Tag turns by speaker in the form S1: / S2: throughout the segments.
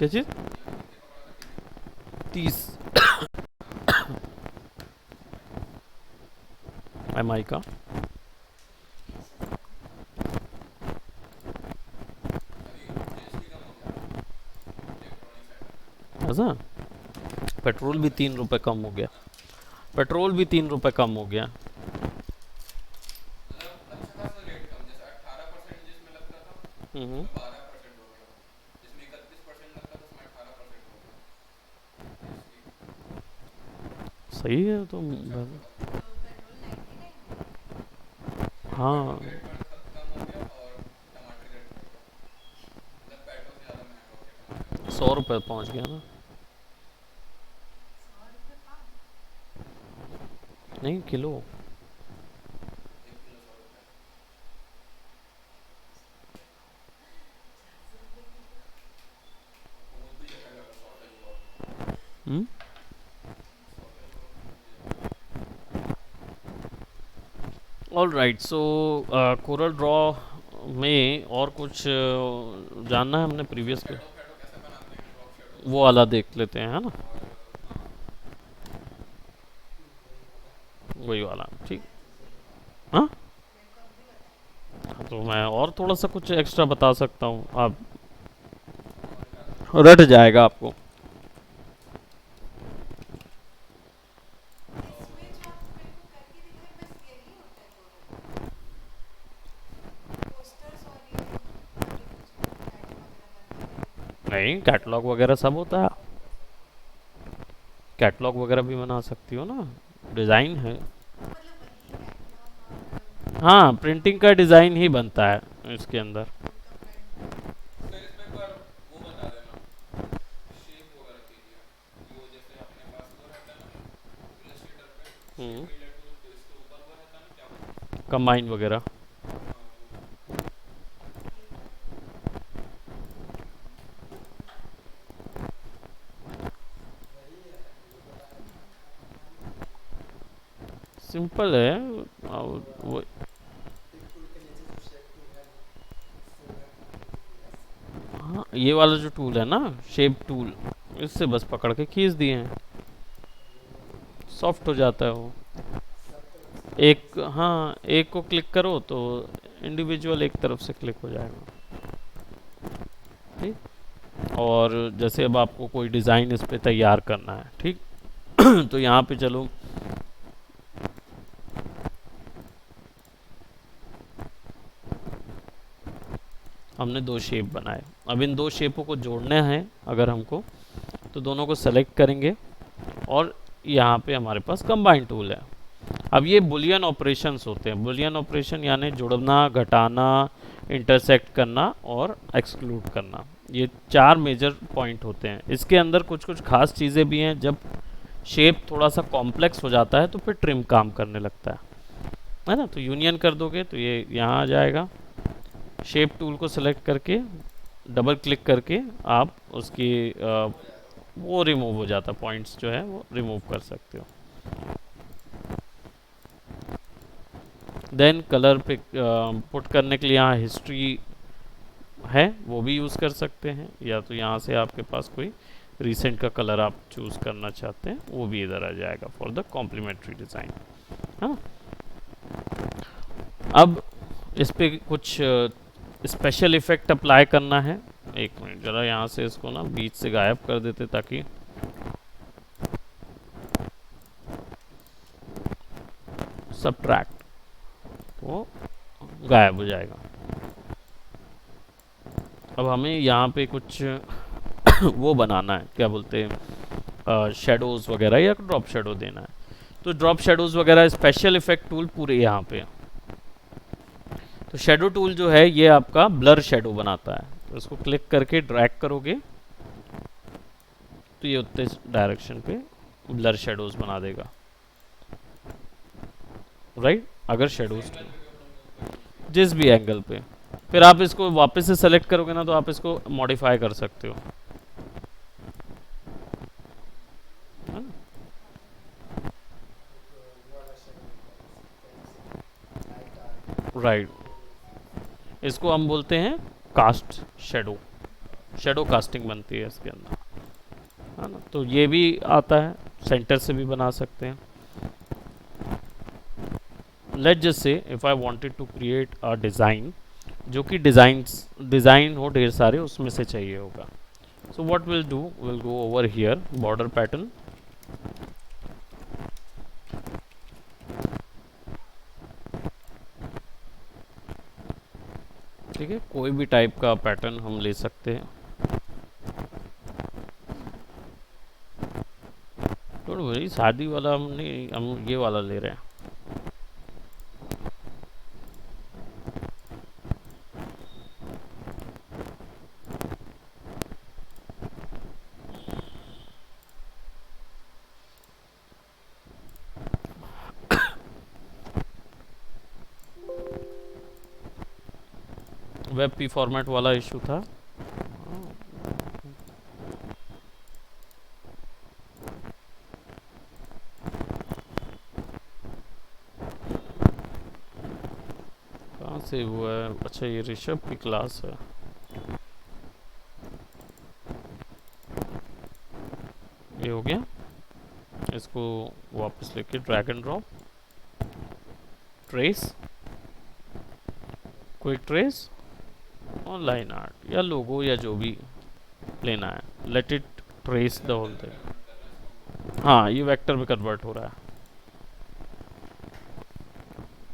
S1: क्या चीज? 30 MI का? ऐसा? पेट्रोल भी 3 रुपए कम हो गया। पेट्रोल भी 3 रुपए कम हो गया। हम्म। सही है तो। हाँ, 100 रुपए पहुंच गया ना। नहीं, किलो। हम्म। ऑल राइट, सो कोरल ड्रॉ में और कुछ जानना है हमने प्रीवियस पे? वो वाला देख लेते हैं, है ना? वही वाला, ठीक। हाँ, तो मैं और थोड़ा सा कुछ एक्स्ट्रा बता सकता हूँ, आप रट जाएगा आपको। नहीं, कैटलॉग वगैरह सब होता है। कैटलॉग वगैरह भी बना सकती हो ना, डिज़ाइन है। हाँ, प्रिंटिंग का डिज़ाइन ही बनता है इसके अंदर। हम्म। कंबाइन वगैरह। सिंपल है। वो हाँ, ये वाला जो टूल है ना, शेप टूल, इससे बस पकड़ के खींच दिए हैं, सॉफ्ट हो जाता है वो। एक, हाँ, एक को क्लिक करो तो इंडिविजुअल एक तरफ से क्लिक हो जाएगा। ठीक। और जैसे अब आपको कोई डिज़ाइन इस पे तैयार करना है, ठीक। तो यहाँ पे चलो, हमने 2 शेप बनाए। अब इन 2 शेपों को जोड़ना है अगर हमको, तो दोनों को सेलेक्ट करेंगे और यहाँ पे हमारे पास कंबाइन टूल है। अब ये बुलियन ऑपरेशंस होते हैं। बुलियन ऑपरेशन यानी जुड़ना, घटाना, इंटरसेक्ट करना और एक्सक्लूड करना। ये 4 मेजर पॉइंट होते हैं। इसके अंदर कुछ कुछ खास चीज़ें भी हैं। जब शेप थोड़ा सा कॉम्प्लेक्स हो जाता है तो फिर ट्रिम काम करने लगता है ना? तो यूनियन कर दोगे तो ये यहाँ आ जाएगा। शेप टूल को सेलेक्ट करके डबल क्लिक करके आप उसकी वो रिमूव हो जाता, पॉइंट्स जो है वो रिमूव कर सकते हो। देन कलर पे पुट करने के लिए यहाँ हिस्ट्री है, वो भी यूज़ कर सकते हैं, या तो यहाँ से आपके पास कोई रिसेंट का कलर आप चूज़ करना चाहते हैं वो भी इधर आ जाएगा फॉर द कॉम्प्लीमेंट्री डिज़ाइन, है ना? अब इस पे कुछ स्पेशल इफेक्ट अप्लाई करना है। एक मिनट, ज़रा यहाँ से इसको ना बीच से गायब कर देते ताकि सबट्रैक्ट, वो गायब हो जाएगा। अब हमें यहाँ पे कुछ वो बनाना है, क्या बोलते हैं, शेडोज़ वगैरह या ड्रॉप शेडो देना है। तो ड्रॉप शेडोज़ वगैरह स्पेशल इफेक्ट टूल पूरे यहाँ पे है। तो शेडो टूल जो है ये आपका ब्लर शेडो बनाता है। तो इसको क्लिक करके ड्रैग करोगे तो ये उतने डायरेक्शन पे ब्लर शेडोज़ बना देगा, राइट? अगर शेडोज़ जिस भी एंगल पे, फिर आप इसको वापस से सेलेक्ट करोगे ना तो आप इसको मॉडिफाई कर सकते हो, है ना? राइट। इसको हम बोलते हैं कास्ट शेडो, शेडो कास्टिंग बनती है इसके अंदर, है ना। तो ये भी आता है, सेंटर से भी बना सकते हैं। Let just say if I wanted to create a design, जो कि डिज़ाइन हो ढेर सारे, उसमें से चाहिए होगा। So what will do, will go over here border pattern, ठीक है, कोई भी टाइप का पैटर्न हम ले सकते हैं। तो वही शादी वाला हम नहीं, हम ये वाला ले रहे हैं। वेब पी फॉर्मेट वाला इशू था। कहाँ से हुआ है? अच्छा, ये ऋषभ की क्लास है। ये हो गया, इसको वापस लेके drag and drop, trace, quick trace, और लाइन आर्ट या लोगो या जो भी लेना है, let it trace the whole thing. हाँ, ये वेक्टर में कन्वर्ट हो रहा है,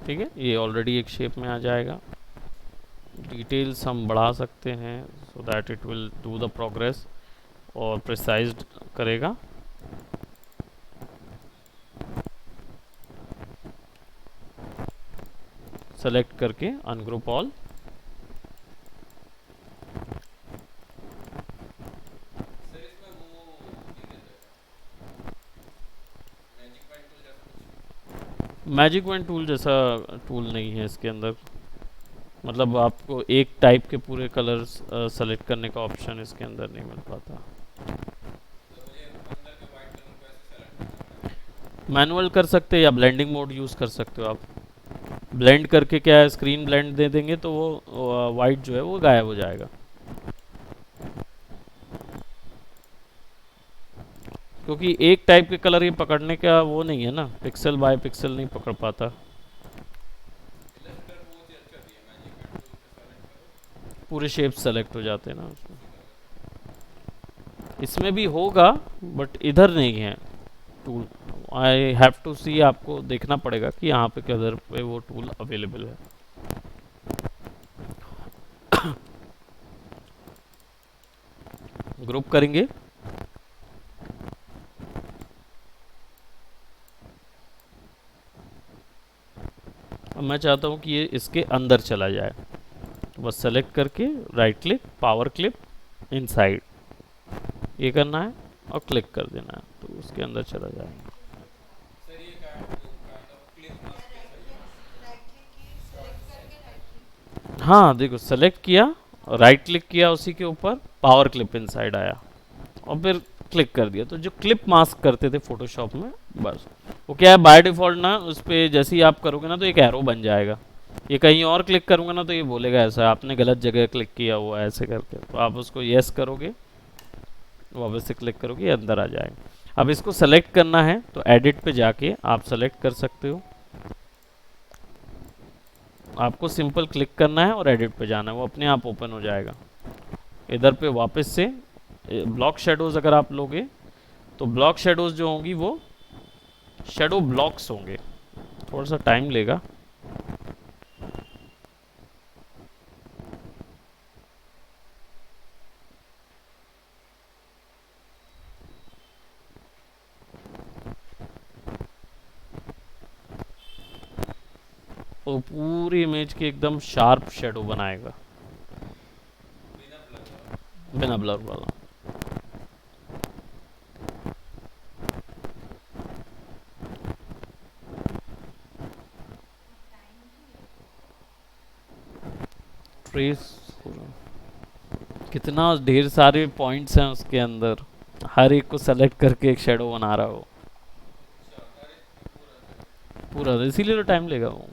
S1: ठीक है। ये ऑलरेडी एक शेप में आ जाएगा। डिटेल्स हम बढ़ा सकते हैं so that it will do the progress और प्रिसाइज्ड करेगा। सेलेक्ट करके ungroup all, magic one tool जैसा टूल नहीं है इसके अंदर, मतलब आपको एक टाइप के पूरे कलर्स सेलेक्ट करने का ऑप्शन इसके अंदर नहीं मिल पाता। मैनुअल कर सकते हैं या ब्लेंडिंग मोड यूज़ कर सकते हो आप। ब्लेंड करके क्या है, स्क्रीन ब्लेंड दे देंगे तो वो वाइट जो है वो गायब हो जाएगा, क्योंकि एक टाइप के कलर ये पकड़ने का वो नहीं है ना, पिक्सल बाय पिक्सल नहीं पकड़ पाता। पूरे शेप सेलेक्ट हो जाते हैं ना उसमें। इसमें भी होगा बट इधर नहीं है टूल। आई हैव टू सी, आपको देखना पड़ेगा कि यहाँ पे किधर पे वो टूल अवेलेबल है। ग्रुप करेंगे, अब मैं चाहता हूँ कि ये इसके अंदर चला जाए, तो बस सेलेक्ट करके right click, power clip, inside, ये करना है और क्लिक कर देना है तो उसके अंदर चला जाएगा। हाँ देखो, सेलेक्ट किया, राइट क्लिक किया उसी के ऊपर, पावर क्लिप इनसाइड आया और फिर क्लिक कर दिया। तो जो क्लिप मास्क करते थे फोटोशॉप में, बस वो क्या है बाय डिफ़ॉल्ट ना, उस पर जैसे ही आप करोगे ना तो एक एरो बन जाएगा। ये कहीं और क्लिक करूँगा ना तो ये बोलेगा ऐसा आपने गलत जगह क्लिक किया हुआ है, ऐसे करके। तो आप उसको यस करोगे, वापस से क्लिक करोगे, ये अंदर आ जाएगा। अब इसको सेलेक्ट करना है तो एडिट पे जाके आप सेलेक्ट कर सकते हो। आपको सिंपल क्लिक करना है और एडिट पे जाना है, वो अपने आप ओपन हो जाएगा। इधर पे वापस से ब्लॉक शेडोज़ अगर आप लोगे तो ब्लॉक शेडोज़ जो होंगी वो शेडो ब्लॉक्स होंगे, थोड़ा सा टाइम लेगा। वो पूरी इमेज की एकदम शार्प शेडो बनाएगा, बिना ब्लर वाला। ट्रेस कितना ढेर सारे पॉइंट्स हैं उसके अंदर, हर एक को सेलेक्ट करके एक शेडो बना रहा हो पूरा, इसीलिए तो टाइम लेगा वो।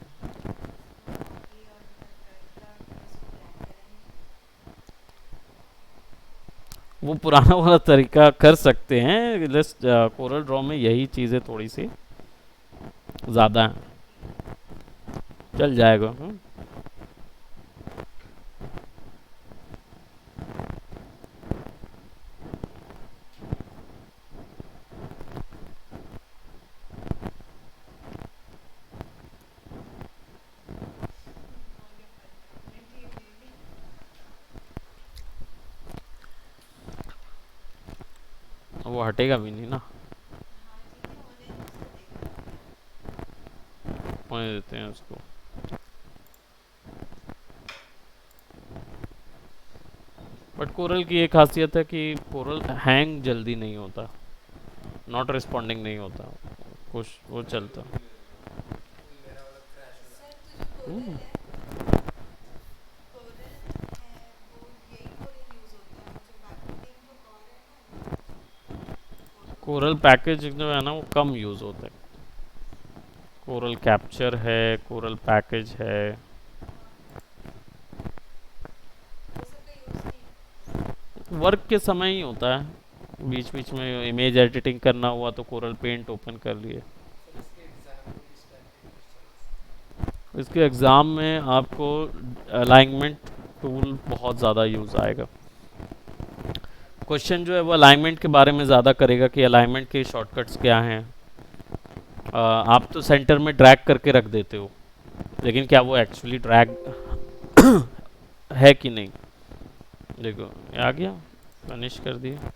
S1: वो पुराना वाला तरीका कर सकते हैं, जस्ट कोरल ड्रॉ में यही चीज़ें थोड़ी सी ज़्यादा हैं। चल जाएगा। वो हटेगा भी नहीं ना, होने देते हैं उसको। बट कोरल की एक खासियत है कि कोरल हैंग जल्दी नहीं होता, नॉट रिस्पॉन्डिंग नहीं होता, कुछ वो चलता। हम्म, कोरल पैकेज जो है ना वो कम यूज़ होता है। कोरल कैप्चर है, कोरल पैकेज है। वर्क के समय ही होता है, बीच बीच में इमेज एडिटिंग करना हुआ तो कोरल पेंट ओपन कर लिए। इसके एग्ज़ाम में आपको अलाइनमेंट टूल बहुत ज़्यादा यूज़ आएगा। क्वेश्चन जो है वो अलाइनमेंट के बारे में ज़्यादा करेगा कि अलाइनमेंट के शॉर्टकट्स क्या हैं। आप तो सेंटर में ड्रैग करके रख देते हो, लेकिन क्या वो एक्चुअली ड्रैग है कि नहीं। देखो ये आ गया, फिनिश कर दिया।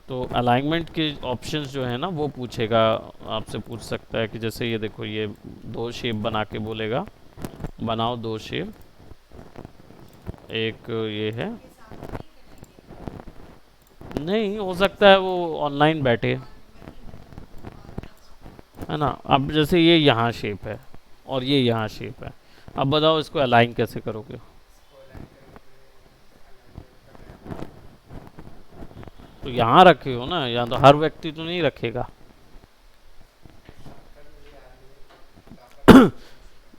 S1: तो अलाइनमेंट के ऑप्शंस जो है ना वो पूछेगा, आपसे पूछ सकता है कि जैसे ये देखो, ये दो शेप बना के बोलेगा बनाओ दो शेप। एक ये है, नहीं हो सकता है वो ऑनलाइन बैठे, है ना। अब जैसे ये यहाँ शेप है और ये यहाँ शेप है, अब बताओ इसको अलाइन कैसे करोगे। तो यहाँ रखे हो ना, या तो हर व्यक्ति तो नहीं रखेगा।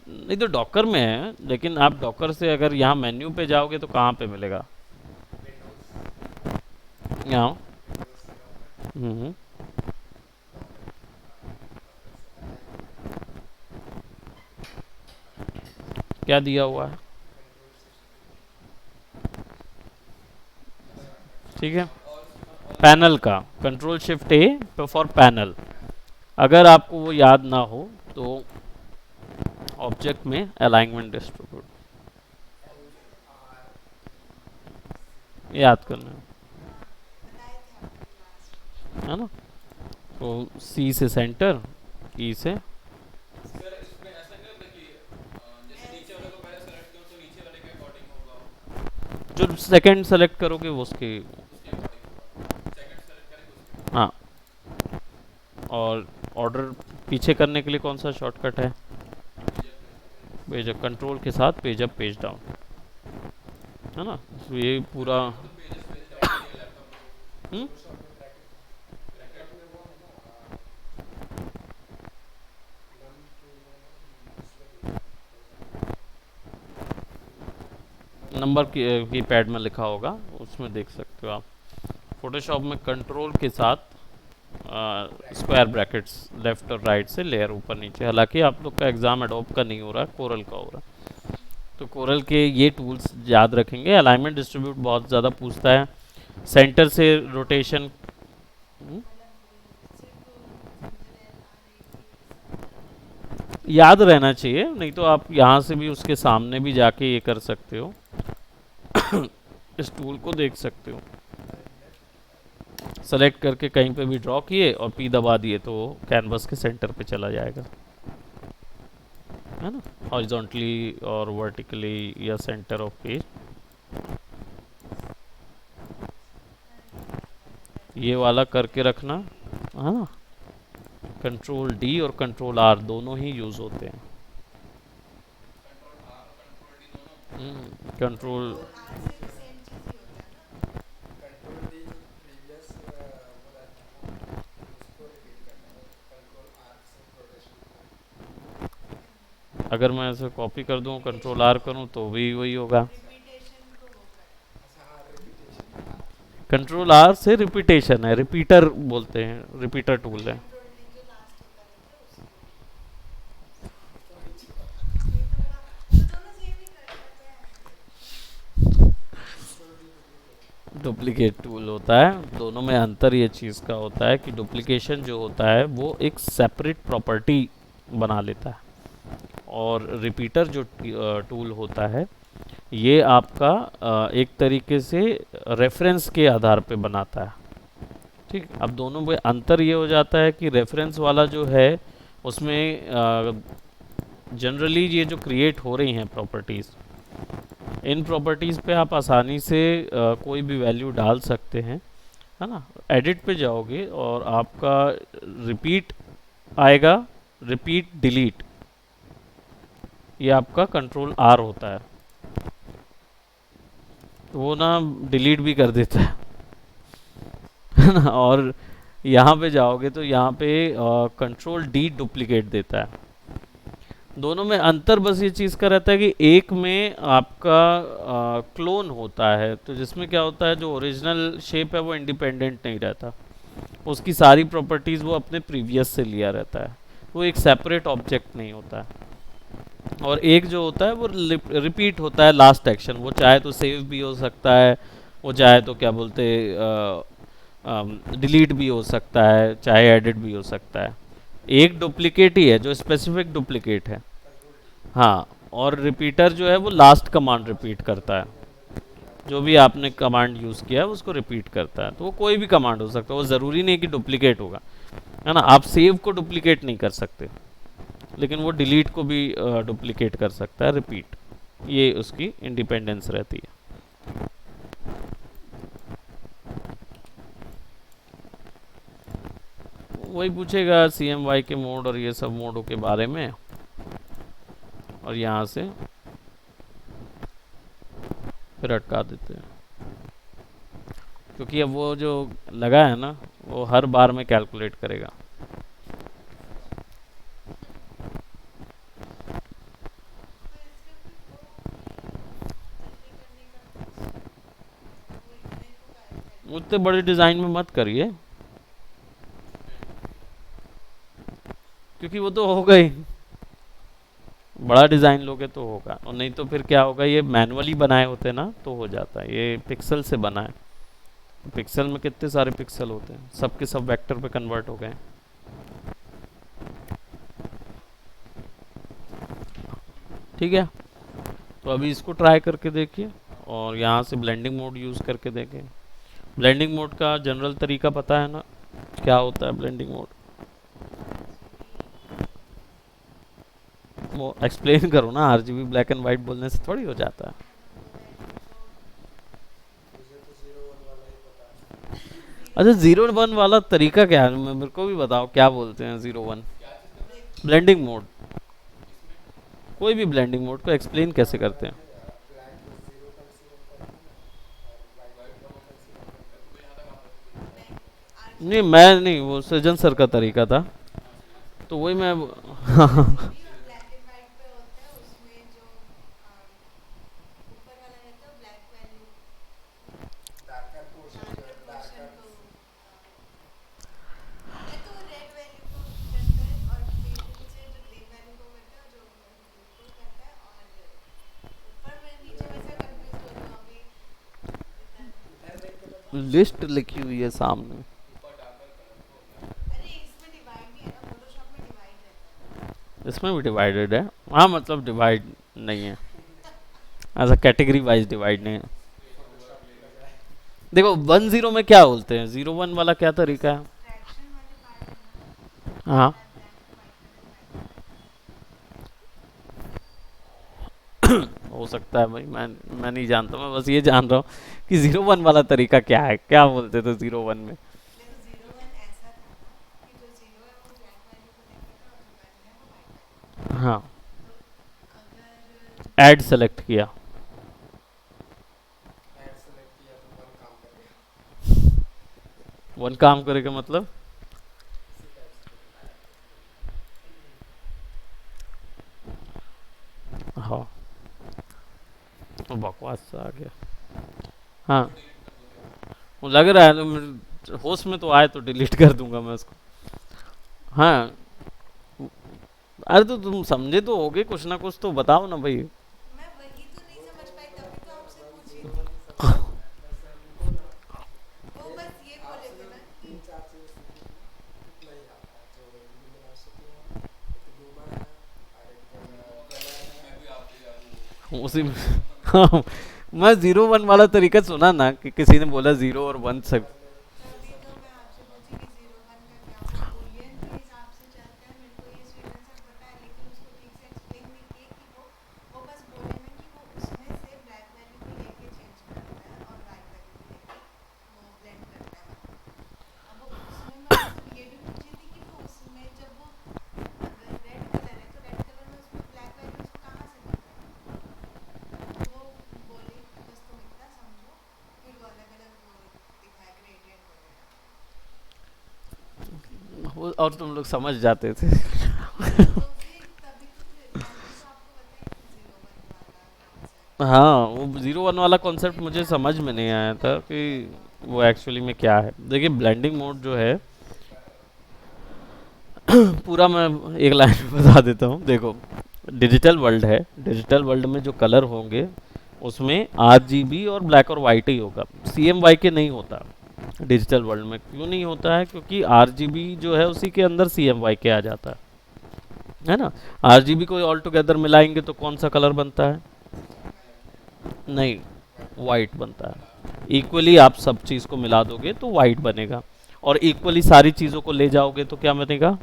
S1: नहीं तो डॉकर में है, लेकिन आप डॉकर से अगर यहाँ मेन्यू पे जाओगे तो कहाँ पे मिलेगा। यहाँ। हम्म। क्या दिया हुआ है, ठीक है। पैनल का control shift A for panel. अगर आपको वो याद ना हो तो ऑब्जेक्ट में अलाइनमेंट डिस्ट्रीब्यूट याद करना है ना। तो सी से सेंटर, ई से जो सेकंड सेलेक्ट करोगे वो उसके। हाँ, और ऑर्डर पीछे करने के लिए कौन सा शॉर्टकट है। पेज अप कंट्रोल के साथ पेज अप पेज डाउन, है ना। तो ये पूरा। हम्म। नंबर की पैड में लिखा होगा, उसमें देख सकते हो आप। फोटोशॉप में कंट्रोल के साथ स्क्वायर ब्रैकेट्स लेफ्ट और राइट से लेयर ऊपर नीचे। हालांकि आप लोग का एग्जाम एडोब का नहीं हो रहा, कोरल का हो रहा है। तो कोरल के ये टूल्स याद रखेंगे। अलाइनमेंट डिस्ट्रीब्यूट बहुत ज़्यादा पूछता है, सेंटर से रोटेशन। याद रहना चाहिए, नहीं तो आप यहाँ से भी उसके सामने भी जाके ये कर सकते हो। इस टूल को देख सकते हो, सेलेक्ट करके कहीं पे भी ड्रॉ किए और पी दबा दिए तो कैनवस के सेंटर पे चला जाएगा, है ना। हॉरिजॉन्टली और वर्टिकली या सेंटर ऑफ पेज। ये वाला करके रखना, है ना। कंट्रोल डी और कंट्रोल आर दोनों ही यूज होते हैं। कंट्रोल। अगर मैं ऐसे कॉपी कर दूँ, कंट्रोल आर करूँ तो भी वही होगा। कंट्रोल आर से रिपीटेशन है, रिपीटर बोलते हैं, रिपीटर टूल है। डुप्लीकेट टूल होता है, दोनों में अंतर ये चीज़ का होता है कि डुप्लीकेशन जो होता है वो एक सेपरेट प्रॉपर्टी बना लेता है, और रिपीटर जो टूल होता है ये आपका एक तरीके से रेफरेंस के आधार पे बनाता है। ठीक, अब दोनों में अंतर ये हो जाता है कि रेफरेंस वाला जो है उसमें जनरली ये जो क्रिएट हो रही हैं प्रॉपर्टीज़, इन प्रॉपर्टीज़ पे आप आसानी से कोई भी वैल्यू डाल सकते हैं, है ना। एडिट पे जाओगे और आपका रिपीट आएगा, रिपीट डिलीट, ये आपका कंट्रोल आर होता है, तो वो ना डिलीट भी कर देता है ना। और यहाँ पे जाओगे तो यहाँ पे कंट्रोल डी डुप्लीकेट देता है। दोनों में अंतर बस ये चीज़ का रहता है कि एक में आपका क्लोन होता है, तो जिसमें क्या होता है, जो ओरिजिनल शेप है वो इंडिपेंडेंट नहीं रहता, उसकी सारी प्रॉपर्टीज़ वो अपने प्रीवियस से लिया रहता है, वो एक सेपरेट ऑब्जेक्ट नहीं होता है। और एक जो होता है वो रिपीट होता है लास्ट एक्शन, वो चाहे तो सेव भी हो सकता है, वो चाहे तो क्या बोलते डिलीट भी हो सकता है, चाहे एडिट भी हो सकता है। एक डुप्लीकेट ही है जो स्पेसिफिक डुप्लीकेट है। हाँ, और रिपीटर जो है वो लास्ट कमांड रिपीट करता है, जो भी आपने कमांड यूज़ किया है उसको रिपीट करता है, तो वो कोई भी कमांड हो सकता है, वो ज़रूरी नहीं कि डुप्लीकेट होगा, है ना। आप सेव को डुप्लीकेट नहीं कर सकते, लेकिन वो डिलीट को भी डुप्लीकेट कर सकता है, रिपीट, ये उसकी इंडिपेंडेंस रहती है। वही पूछेगा CMY के मोड और ये सब मोडों के बारे में, और यहाँ से फिर अटका देते हैं, क्योंकि अब वो जो लगा है ना वो हर बार में कैलकुलेट करेगा। उतने बड़े डिज़ाइन में मत करिए, क्योंकि वो तो होगा ही, बड़ा डिज़ाइन लोगे तो होगा, और नहीं तो फिर क्या होगा, ये मैनुअली बनाए होते ना तो हो जाता है, ये पिक्सल से बना है, पिक्सल में कितने सारे पिक्सल होते हैं, सब के सब वेक्टर पे कन्वर्ट हो गए। ठीक है, तो अभी इसको ट्राई करके देखिए, और यहाँ से ब्लेंडिंग मोड यूज़ करके देखें। ब्लेंडिंग मोड का जनरल तरीका पता है ना, क्या होता है ब्लेंडिंग मोड? वो एक्सप्लेन करो ना, RGB ब्लैक एंड वाइट बोलने से थोड़ी हो जाता है। अच्छा, 0 1 वाला तरीका क्या है, मेरे को भी बताओ, क्या बोलते हैं 0 1? ब्लेंडिंग मोड, कोई भी ब्लेंडिंग मोड को एक्सप्लेन कैसे करते हैं? नहीं, मैं नहीं, वो सृजन सर का तरीका था, तो वही मैं लिस्ट लिखी हुई है सामने, इसमें भी डिवाइडेड है। हाँ, मतलब डिवाइड नहीं है, ऐसा कैटेगरी वाइज डिवाइड नहीं है। देखो 1 0 में क्या बोलते हैं, 0 1 वाला क्या तरीका है? हाँ, हो सकता है भाई, मैं नहीं जानता, मैं बस ये जान रहा हूँ कि 0 1 वाला तरीका क्या है, क्या बोलते थे 0 1 में? हाँ, ऐड सेलेक्ट किया, वन काम करेगा मतलब? वो बकवास सा आ गया। हाँ, वो लग रहा है तो होश में तो आए तो डिलीट कर दूंगा मैं उसको। हाँ, अरे तो तुम समझे तो होगे, कुछ ना कुछ तो बताओ ना भाई। उसी में हाँ, मैं 0 1 वाला तरीका सुना ना कि किसी ने बोला 0 और 1 सब। और तुम लोग समझ जाते थे। हाँ, वो 0 1 वाला कॉन्सेप्ट मुझे समझ में नहीं आया था कि वो एक्चुअली में क्या है। देखिए ब्लेंडिंग मोड जो है पूरा मैं एक लाइन में बता देता हूँ। देखो, डिजिटल वर्ल्ड है, डिजिटल वर्ल्ड में जो कलर होंगे उसमें RGB और ब्लैक और वाइट ही होगा, CMYK नहीं होता। डिजिटल वर्ल्ड में क्यों नहीं होता है? क्योंकि RGB जो है उसी के अंदर CMYK आ जाता है ना। RGB को ऑल टुगेदर मिलाएंगे तो कौन सा कलर बनता है? नहीं, वाइट बनता है। इक्वली आप सब चीज़ को मिला दोगे तो वाइट बनेगा, और इक्वली सारी चीज़ों को ले जाओगे तो क्या बनेगा?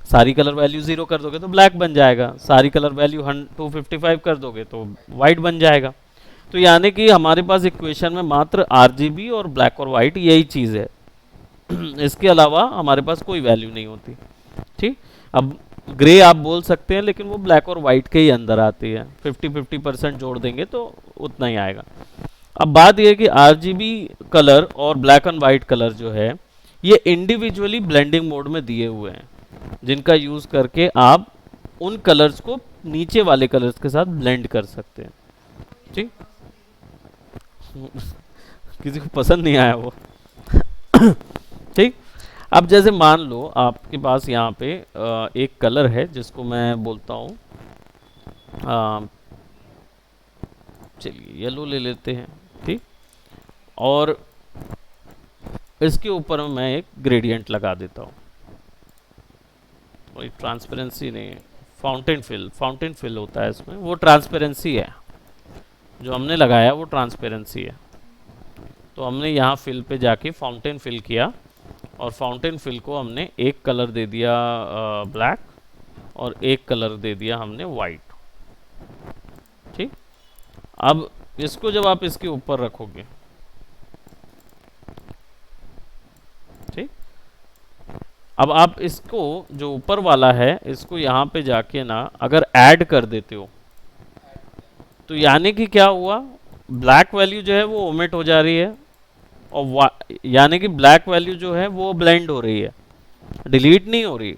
S1: सारी कलर वैल्यू 0 कर दोगे तो ब्लैक बन जाएगा, सारी कलर वैल्यू 255 कर दोगे तो वाइट बन जाएगा। तो यानी कि हमारे पास इक्वेशन में मात्र RGB और ब्लैक और वाइट यही चीज़ है। इसके अलावा हमारे पास कोई वैल्यू नहीं होती। ठीक, अब ग्रे आप बोल सकते हैं लेकिन वो ब्लैक और वाइट के ही अंदर आती है, 50-50% जोड़ देंगे तो उतना ही आएगा। अब बात यह है कि RGB कलर और ब्लैक एंड वाइट कलर जो है ये इंडिविजुअली ब्लेंडिंग मोड में दिए हुए हैं, जिनका यूज़ करके आप उन कलर्स को नीचे वाले कलर्स के साथ ब्लेंड कर सकते हैं। ठीक, किसी को पसंद नहीं आया वो। ठीक, अब जैसे मान लो आपके पास यहाँ पे एक कलर है जिसको मैं बोलता हूँ, चलिए येलो ले लेते हैं। ठीक, और इसके ऊपर मैं एक ग्रेडियंट लगा देता हूँ। कोई ट्रांसपेरेंसी नहीं है, फाउंटेन फिल होता है इसमें, वो ट्रांसपेरेंसी है। जो हमने लगाया वो ट्रांसपेरेंसी है। तो हमने यहाँ फिल पे जाके फाउंटेन फिल किया, और फाउंटेन फिल को हमने एक कलर दे दिया ब्लैक, और एक कलर दे दिया हमने वाइट। ठीक, अब इसको जब आप इसके ऊपर रखोगे, ठीक, अब आप इसको जो ऊपर वाला है इसको यहाँ पे जाके ना अगर ऐड कर देते हो तो यानी कि क्या हुआ, ब्लैक वैल्यू जो है वो ओमिट हो जा रही है, और यानी कि ब्लैक वैल्यू जो है वो ब्लेंड हो रही है, डिलीट नहीं हो रही,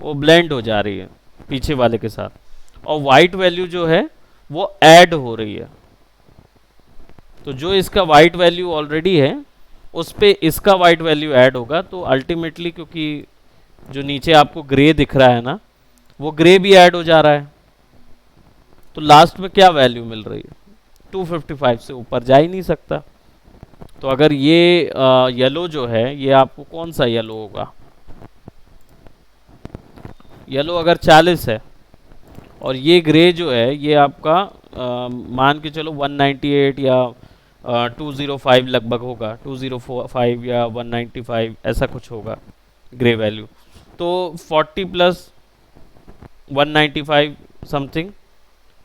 S1: वो ब्लेंड हो जा रही है पीछे वाले के साथ, और वाइट वैल्यू जो है वो ऐड हो रही है। तो जो इसका वाइट वैल्यू ऑलरेडी है उस पे इसका वाइट वैल्यू ऐड होगा, तो अल्टीमेटली क्योंकि जो नीचे आपको ग्रे दिख रहा है ना, वो ग्रे भी ऐड हो जा रहा है, तो लास्ट में क्या वैल्यू मिल रही है? 255 से ऊपर जा ही नहीं सकता। तो अगर ये येलो जो है, ये आपको कौन सा येलो होगा? येलो अगर 40 है, और ये ग्रे जो है ये आपका मान के चलो 198 या 205 लगभग होगा, 205 या 195 ऐसा कुछ होगा ग्रे वैल्यू। तो 40 प्लस 195 समथिंग,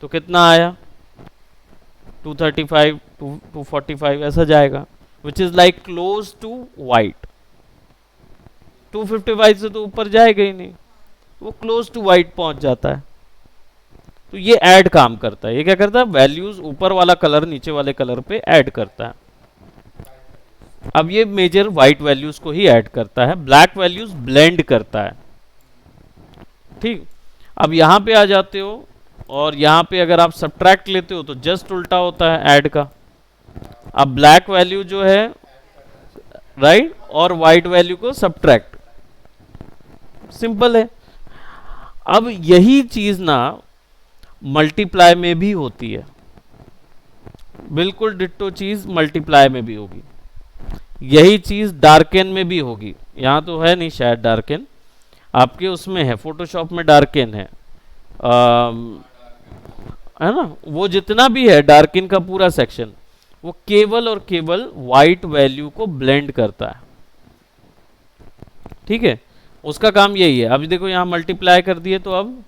S1: तो कितना आया? 235 245 ऐसा जाएगा, which is like close to white. 255 से तो ऊपर जाएगा ही नहीं, वो क्लोज टू वाइट पहुंच जाता है। तो ये ऐड काम करता है, ये क्या करता है? वैल्यूज ऊपर वाला कलर नीचे वाले कलर पे ऐड करता है। अब ये मेजर वाइट वैल्यूज को ही ऐड करता है, ब्लैक वैल्यूज ब्लेंड करता है। ठीक, अब यहां पे आ जाते हो और यहाँ पे अगर आप सब्ट्रैक्ट लेते हो तो जस्ट उल्टा होता है ऐड का। अब ब्लैक वैल्यू जो है राइट और वाइट वैल्यू को सब्ट्रैक्ट, सिंपल है। अब यही चीज ना मल्टीप्लाई में भी होती है, बिल्कुल डिट्टो चीज मल्टीप्लाई में भी होगी, यही चीज डार्केन में भी होगी। यहाँ तो है नहीं शायद डार्केन, आपके उसमें है फोटोशॉप में डार्केन है ना, वो जितना भी है डार्किन का पूरा सेक्शन वो केवल और केवल वाइट वैल्यू को ब्लेंड करता है, ठीक है, उसका काम यही है। अभी देखो यहाँ मल्टीप्लाई कर दिए तो अब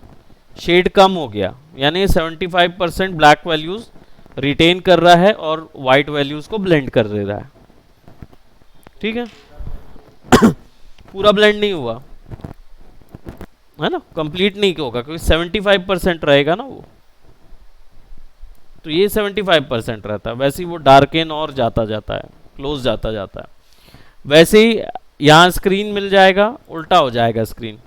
S1: शेड कम हो गया, यानी 75% ब्लैक वैल्यूज रिटेन कर रहा है और वाइट वैल्यूज को ब्लेंड कर दे रहा है, ठीक है। पूरा ब्लेंड नहीं हुआ है ना, कंप्लीट नहीं होगा क्योंकि 75% रहेगा ना वो, तो ये 75% रहता है। वैसे ही वो डार्केन और जाता जाता है, क्लोज जाता जाता है। वैसे ही यहाँ स्क्रीन मिल जाएगा, उल्टा हो जाएगा स्क्रीन,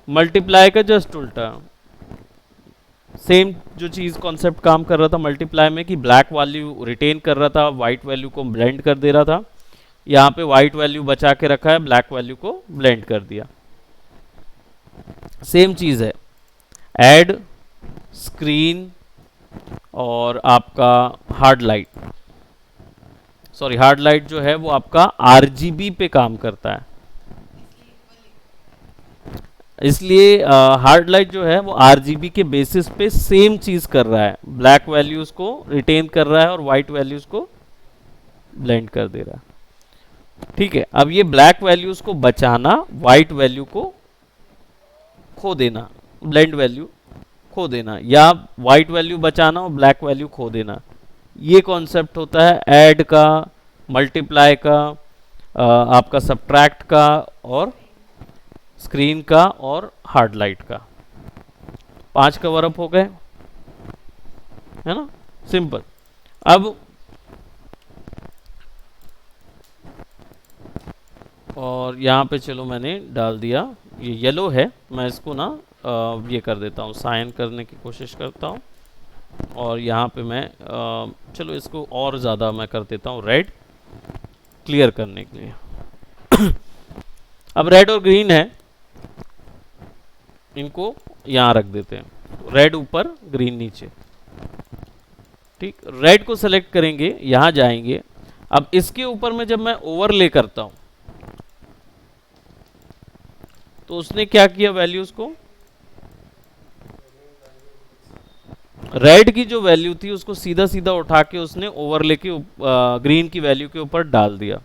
S1: मल्टीप्लाई का जस्ट उल्टा। सेम जो चीज़ कॉन्सेप्ट काम कर रहा था मल्टीप्लाई में कि ब्लैक वैल्यू रिटेन कर रहा था, वाइट वैल्यू को ब्लेंड कर दे रहा था, यहाँ पे वाइट वैल्यू बचा के रखा है, ब्लैक वैल्यू को ब्लेंड कर दिया। सेम चीज़ है, ऐड, स्क्रीन और आपका hard light, sorry hard light जो है वो आपका आरजीबी पे काम करता है, इसलिए हार्ड लाइट जो है वो आरजीबी के बेसिस पे सेम चीज कर रहा है, ब्लैक वैल्यूज को रिटेन कर रहा है और वाइट वैल्यूज को ब्लेंड कर दे रहा है, ठीक है। अब ये ब्लैक वैल्यूज को बचाना, वाइट वैल्यू को खो देना, ब्लेंड वैल्यू खो देना, या वाइट वैल्यू बचाना और ब्लैक वैल्यू खो देना, ये कॉन्सेप्ट होता है ऐड का, मल्टीप्लाई का, आपका सब्ट्रैक्ट का और स्क्रीन का और हार्ड लाइट का। 5 कवर अप हो गए, है ना, सिंपल। अब और यहाँ पे चलो मैंने डाल दिया, ये येलो है, मैं इसको ना ये कर देता हूँ, साइन करने की कोशिश करता हूँ, और यहाँ पे मैं चलो इसको और ज़्यादा मैं कर देता हूँ रेड, क्लियर करने के लिए। अब रेड और ग्रीन है, इनको यहाँ रख देते हैं, रेड ऊपर ग्रीन नीचे, ठीक। रेड को सेलेक्ट करेंगे, यहाँ जाएंगे, अब इसके ऊपर में जब मैं ओवरले करता हूँ तो उसने क्या किया, वैल्यूज को, रेड की जो वैल्यू थी उसको सीधा सीधा उठा के उसने ओवरले के ग्रीन की वैल्यू के ऊपर डाल दिया,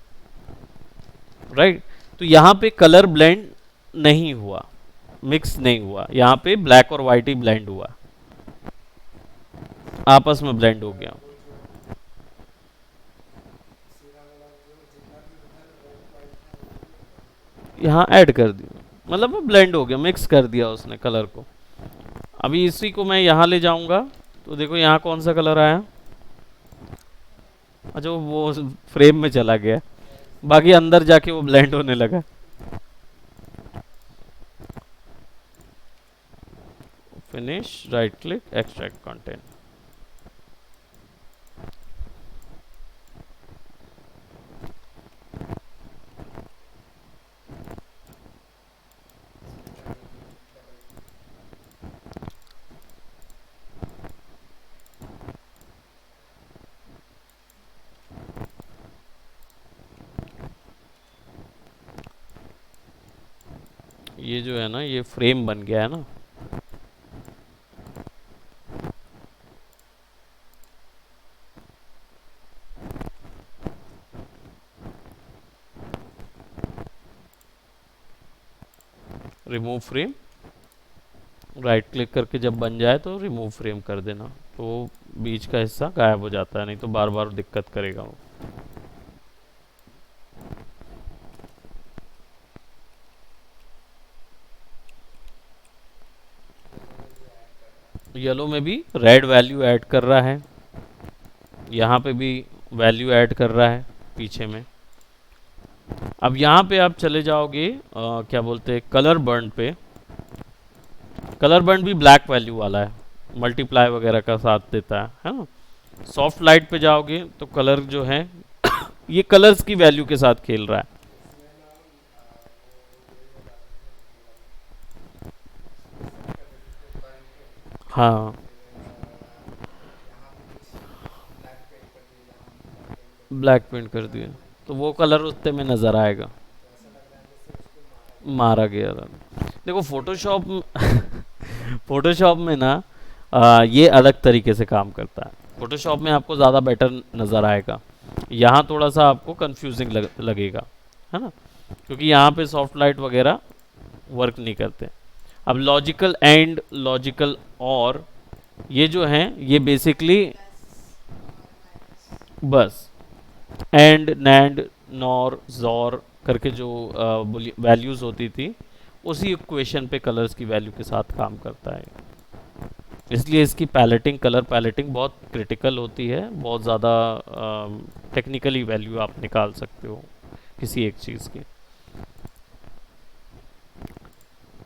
S1: राइट। तो यहाँ पे कलर ब्लेंड नहीं हुआ, मिक्स नहीं हुआ, यहाँ पे ब्लैक और वाइट ही ब्लेंड हुआ, आपस में ब्लेंड हो गया। यहाँ ऐड कर दिया, मतलब वो ब्लेंड हो गया, मिक्स कर दिया उसने कलर को। अभी इसी को मैं यहाँ ले जाऊंगा तो देखो यहाँ कौन सा कलर आया, अच्छा वो फ्रेम में चला गया, बाकी अंदर जाके वो ब्लेंड होने लगा। Finish, right click, extract content. ये जो है ना ये फ्रेम बन गया है ना, रिमूव फ्रेम, राइट क्लिक करके जब बन जाए तो रिमूव फ्रेम कर देना, तो बीच का हिस्सा गायब हो जाता है, नहीं तो बार बार दिक्कत करेगा वो। येलो में भी रेड वैल्यू ऐड कर रहा है, यहाँ पे भी वैल्यू ऐड कर रहा है पीछे में। अब यहाँ पे आप चले जाओगे क्या बोलते हैं कलर बर्न पे, कलर बंड भी ब्लैक वैल्यू वाला है, मल्टीप्लाई वगैरह का साथ देता है ना। सॉफ्ट लाइट पे जाओगे तो कलर जो है ये कलर्स की वैल्यू के साथ खेल रहा है। हाँ, ब्लैक पेंट कर दिया तो वो कलर उत्ते में नज़र आएगा, मारा गया था। देखो फोटोशॉप फोटोशॉप में ना ये अलग तरीके से काम करता है। फोटोशॉप में आपको ज़्यादा बेटर नज़र आएगा, यहाँ थोड़ा सा आपको कंफ्यूजिंग लगेगा, है ना, क्योंकि यहाँ पे सॉफ्ट लाइट वगैरह वर्क नहीं करते। अब लॉजिकल एंड, लॉजिकल और, ये जो हैं ये बेसिकली बस एंड, नैंड, नॉर, जॉर करके जो वैल्यूज़ होती थी उसी इक्वेशन पे कलर्स की वैल्यू के साथ काम करता है। इसलिए इसकी पैलेटिंग, कलर पैलेटिंग बहुत क्रिटिकल होती है, बहुत ज़्यादा टेक्निकली वैल्यू आप निकाल सकते हो किसी एक चीज़ की।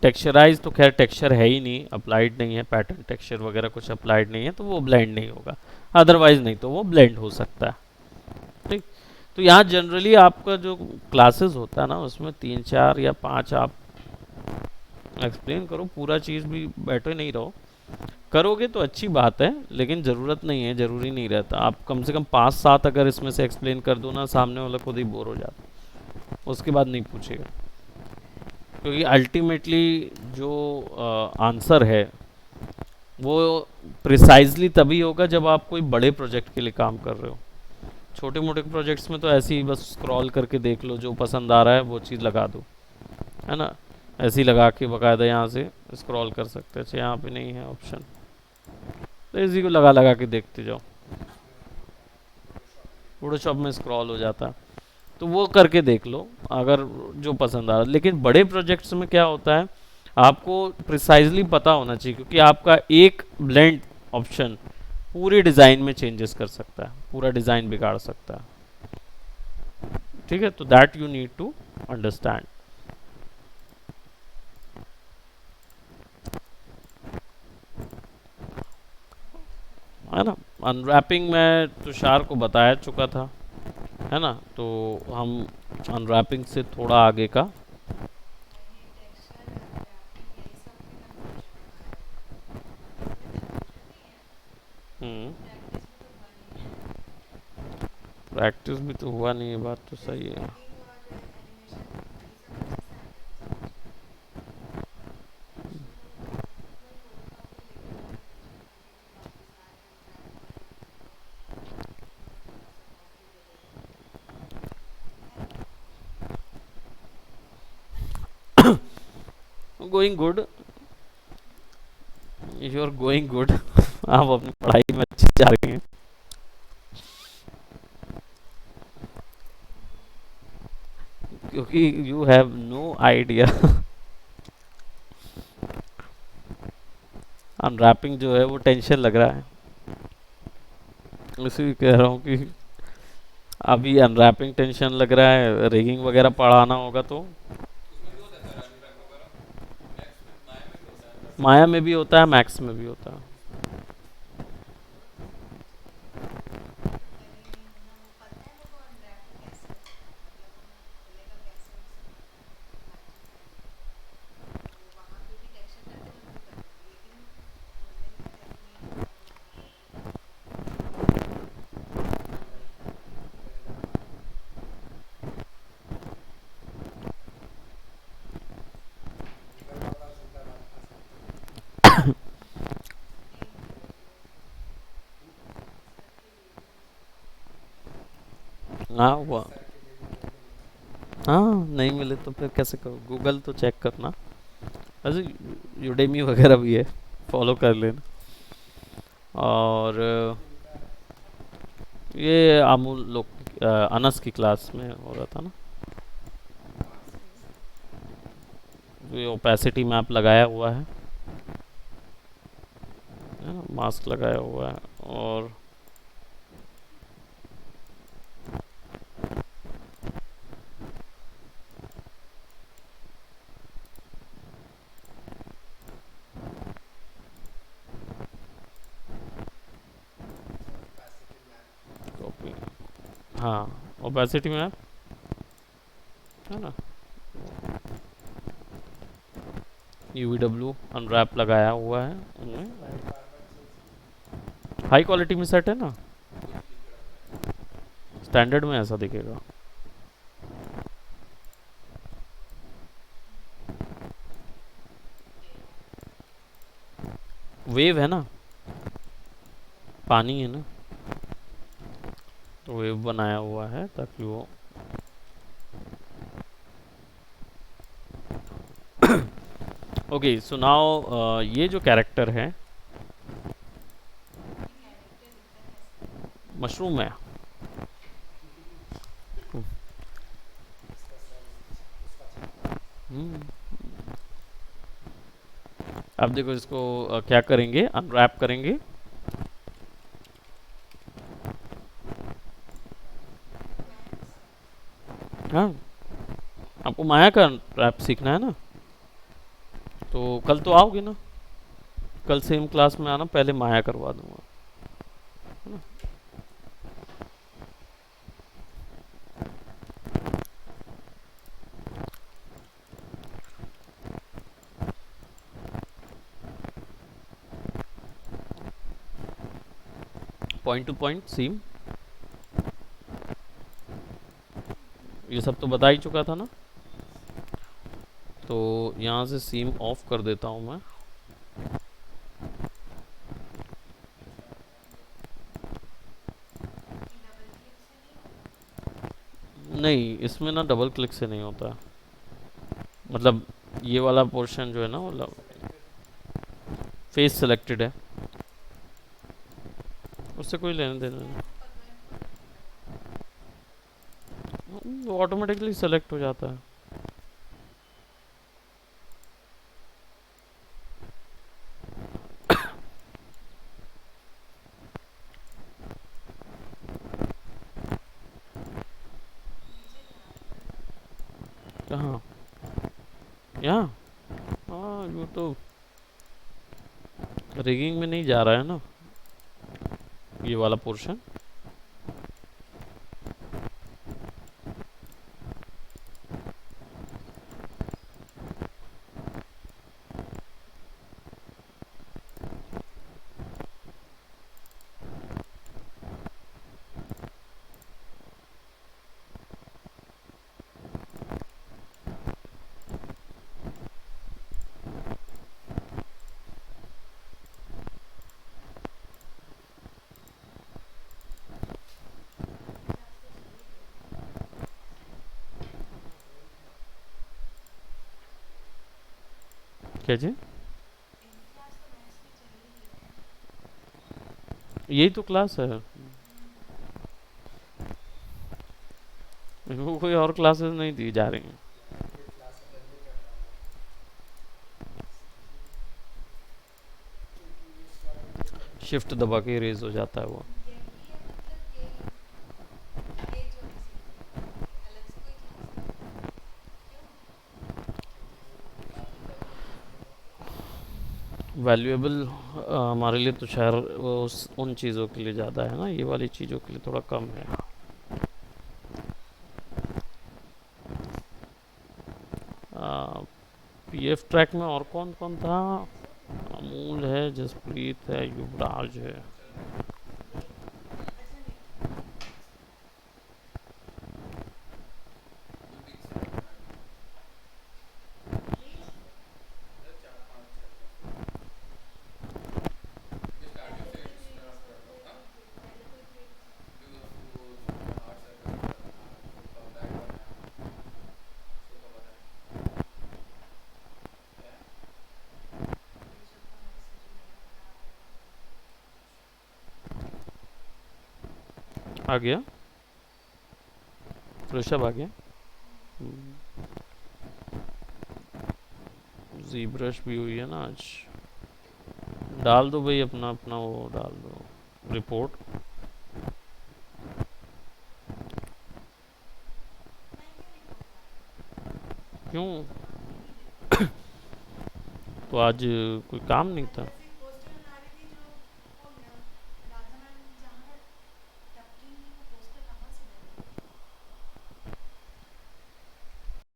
S1: टेक्सचराइज तो खैर टेक्सचर है ही नहीं, अप्लाइड नहीं है, पैटर्न टेक्सचर वगैरह कुछ अप्लाइड नहीं है, तो वो ब्लेंड नहीं होगा, अदरवाइज नहीं तो वो ब्लेंड हो सकता है। ठीक, तो यहाँ जनरली आपका जो क्लासेस होता है ना उसमें 3 4 या 5 आप एक्सप्लेन करो, पूरा चीज़ भी बैठे नहीं रहो। करोगे तो अच्छी बात है, लेकिन ज़रूरत नहीं है, ज़रूरी नहीं रहता। आप कम से कम 5 7 अगर इसमें से एक्सप्लेन कर दो ना, सामने वाला खुद ही बोर हो जाता, उसके बाद नहीं पूछेगा। क्योंकि अल्टीमेटली जो आंसर है वो प्रिसाइजली तभी होगा जब आप कोई बड़े प्रोजेक्ट के लिए काम कर रहे हो। छोटे मोटे प्रोजेक्ट्स में तो ऐसे ही बस स्क्रॉल करके देख लो, जो पसंद आ रहा है वो चीज़ लगा दो, है ना, ऐसे ही लगा के बाकायदा यहाँ से स्क्रॉल कर सकते हैं। अच्छा यहाँ पे नहीं है ऑप्शन, तो इसी को लगा लगा के देखते जाओ, फोटोशॉप में स्क्रॉल हो जाता है, तो वो करके देख लो अगर जो पसंद आ रहा है। लेकिन बड़े प्रोजेक्ट्स में क्या होता है, आपको प्रिसाइजली पता होना चाहिए, क्योंकि आपका एक ब्लेंड ऑप्शन पूरे डिज़ाइन में चेंजेस कर सकता है, पूरा डिज़ाइन बिगाड़ सकता है। ठीक है, तो that you need to understand, है ना। अनरैपिंग मैं तुषार को बताया चुका था, है ना, तो हम अनरैपिंग से थोड़ा आगे का। हम्म, प्रैक्टिस भी तो हुआ नहीं है, बात तो सही है। Going good, you are going good. आप अपनी पढ़ाई में अच्छी जा रही हैं, क्योंकि you have no idea. Unwrapping जो है वो टेंशन लग रहा है, इसी कह रहा हूँ कि अभी अनरैपिंग टेंशन लग रहा है, रिगिंग वगैरह पढ़ाना होगा तो। माया में भी होता है, मैक्स में भी होता है। हाँ हुआ, हाँ नहीं मिले तो फिर कैसे करो, गूगल तो चेक करना। वैसे यूडेमी वगैरह भी है, फॉलो कर लेना। और ये अमूल लोग अनस की क्लास में हो रहा था ना, ये ओपेसिटी मैप लगाया हुआ है ना, मास्क लगाया हुआ है। और हाँ, ओपेसिटी में है ना, UVW अनरैप लगाया हुआ है उनमें। हाई क्वालिटी में सेट है ना, स्टैंडर्ड में ऐसा दिखेगा। वेव है ना, पानी है ना, तो वेव बनाया हुआ है ताकि वो ओके सो नाउ ये जो कैरेक्टर है मशरूम है। हम्म, अब देखो इसको क्या करेंगे, अनरैप करेंगे। हाँ, आपको माया का रैप सीखना है ना, तो कल तो आओगे ना, कल सेम क्लास में आना, पहले माया करवा दूंगा, है ना। पॉइंट टू पॉइंट सीम, ये सब तो बता ही चुका था ना। तो यहाँ से सीम ऑफ कर देता हूँ मैं। नहीं, इसमें ना डबल क्लिक से नहीं होता, मतलब ये वाला पोर्शन जो है ना, मतलब फेस सिलेक्टेड है, उससे कोई लेने देना नहीं, वो ऑटोमेटिकली सेलेक्ट हो जाता है। कहाँ, यहाँ, हाँ वो तो रिगिंग में नहीं जा रहा है ना ये वाला पोर्शन। क्या जी, यही तो क्लास है, इनको कोई और क्लासेस नहीं दी जा रही हैं। शिफ्ट दबा के रेज हो जाता है वो। वैल्यूएबल हमारे लिए तो शायद वो उन चीज़ों के लिए ज़्यादा है ना, ये वाली चीज़ों के लिए थोड़ा कम है। PF ट्रैक में और कौन कौन था, अमूल है, जसप्रीत है, युवराज है। आ गया, ऋषभ आ गया। जी ब्रश भी हुई है ना आज, डाल दो भाई अपना अपना वो डाल दो रिपोर्ट। क्यों, तो आज कोई काम नहीं था।